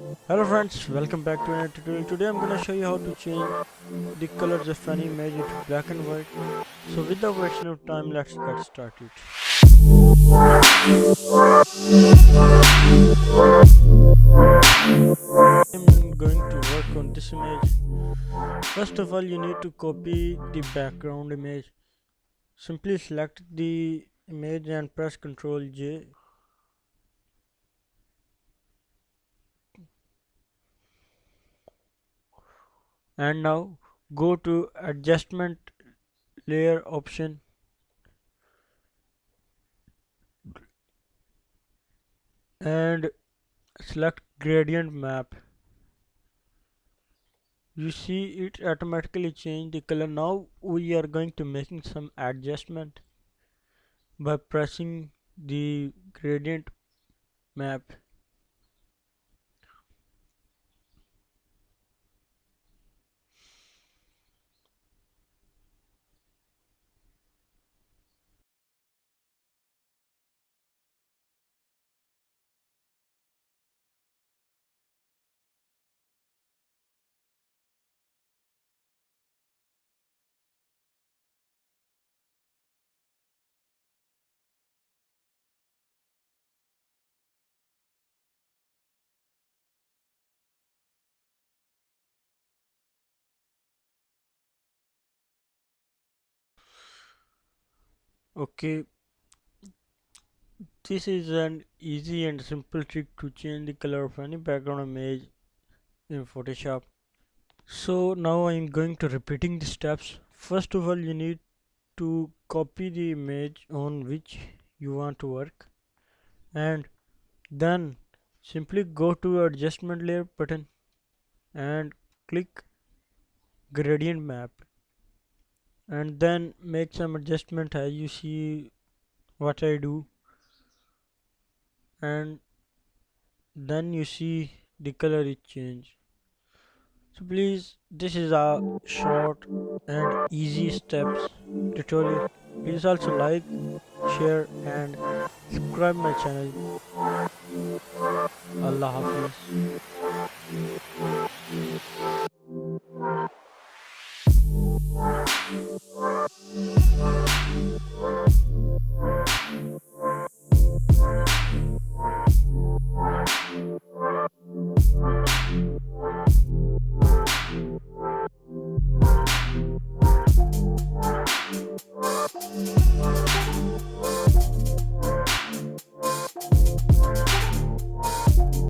Hello friends, welcome back to another tutorial. Today I'm gonna show you how to change the colors of any image into black and white. So without wasting of time, let's get started. I'm going to work on this image. First of all, you need to copy the background image. Simply select the image and press Ctrl J. And now go to adjustment layer option and select gradient map. You see it automatically change the color. Now we are going to making some adjustment by pressing the gradient map. Okay, this is an easy and simple trick to change the color of any background image in Photoshop. So now I'm going to repeating the steps. First of all, you need to copy the image on which you want to work, and then simply go to adjustment layer button and click gradient map, and then make some adjustment as you see what I do, and then you see the color is changed. So please, this is a short and easy steps tutorial. Please also like, share and subscribe my channel. Allah Hafiz.